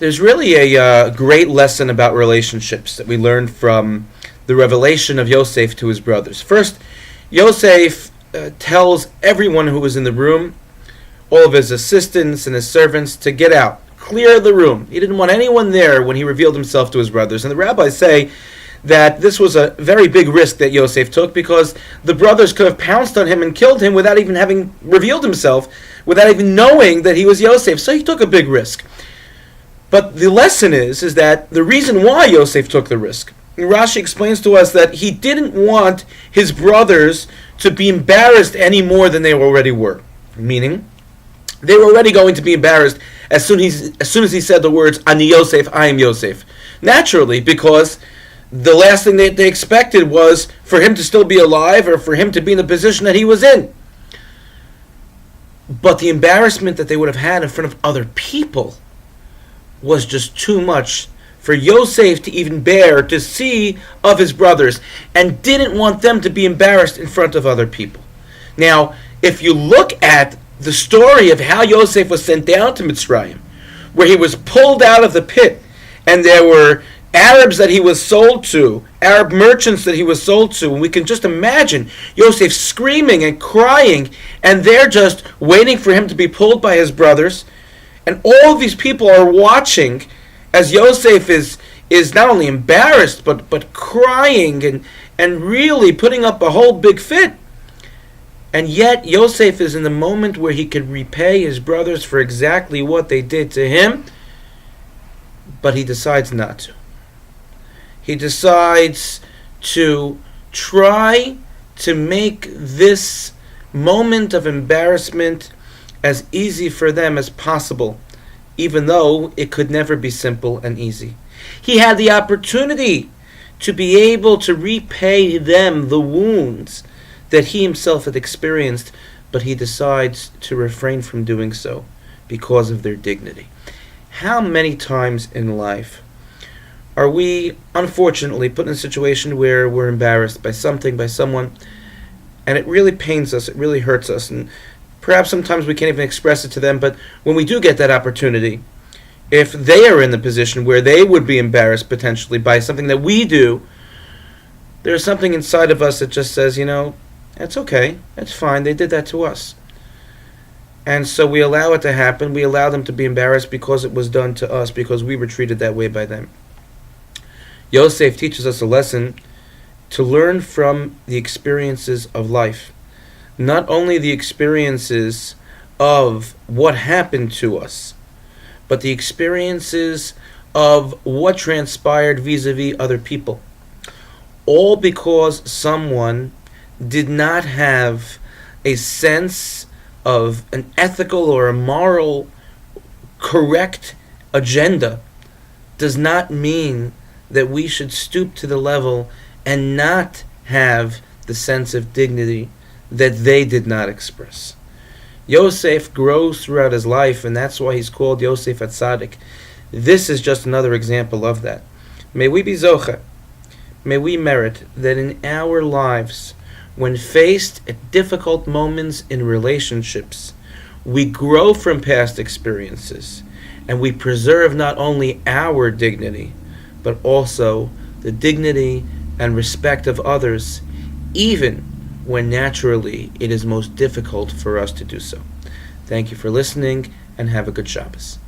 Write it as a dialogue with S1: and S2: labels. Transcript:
S1: There's really a great lesson about relationships that we learn from the revelation of Yosef to his brothers. First, Yosef tells everyone who was in the room, all of his assistants and his servants, to get out, clear the room. He didn't want anyone there when he revealed himself to his brothers. And the rabbis say that this was a very big risk that Yosef took, because the brothers could have pounced on him and killed him without even having revealed himself, without even knowing that he was Yosef. So he took a big risk. But the lesson is that the reason why Yosef took the risk, Rashi explains to us that he didn't want his brothers to be embarrassed any more than they already were. Meaning, they were already going to be embarrassed as soon as he said the words, Ani Yosef, I am Yosef. Naturally, because the last thing they expected was for him to still be alive, or for him to be in the position that he was in. But the embarrassment that they would have had in front of other people was just too much for Yosef to even bear to see of his brothers, and didn't want them to be embarrassed in front of other people. Now, if you look at the story of how Yosef was sent down to Mitzrayim, where he was pulled out of the pit, and there were Arabs that he was sold to, Arab merchants that he was sold to, and we can just imagine Yosef screaming and crying, and they're just waiting for him to be pulled by his brothers. And all of these people are watching as Yosef is not only embarrassed, but crying and really putting up a whole big fit. And yet Yosef is in the moment where he could repay his brothers for exactly what they did to him, but he decides not to. He decides to try to make this moment of embarrassment as easy for them as possible, even though it could never be simple and easy. He had the opportunity to be able to repay them the wounds that he himself had experienced, but he decides to refrain from doing so because of their dignity. How many times in life are we, unfortunately, put in a situation where we're embarrassed by something, by someone, and it really pains us, it really hurts us, and perhaps sometimes we can't even express it to them, but when we do get that opportunity, if they are in the position where they would be embarrassed potentially by something that we do, there's something inside of us that just says, that's okay, that's fine, they did that to us. And so we allow it to happen, we allow them to be embarrassed because it was done to us, because we were treated that way by them. Yosef teaches us a lesson to learn from the experiences of life. Not only the experiences of what happened to us, but the experiences of what transpired vis-a-vis other people. All because someone did not have a sense of an ethical or a moral correct agenda does not mean that we should stoop to the level and not have the sense of dignity that they did not express. Yosef grows throughout his life, and that's why he's called Yosef HaTzadik. This is just another example of that. May we be zocha, may we merit that in our lives, when faced at difficult moments in relationships, we grow from past experiences, and we preserve not only our dignity, but also the dignity and respect of others, even when naturally it is most difficult for us to do so. Thank you for listening, and have a good Shabbos.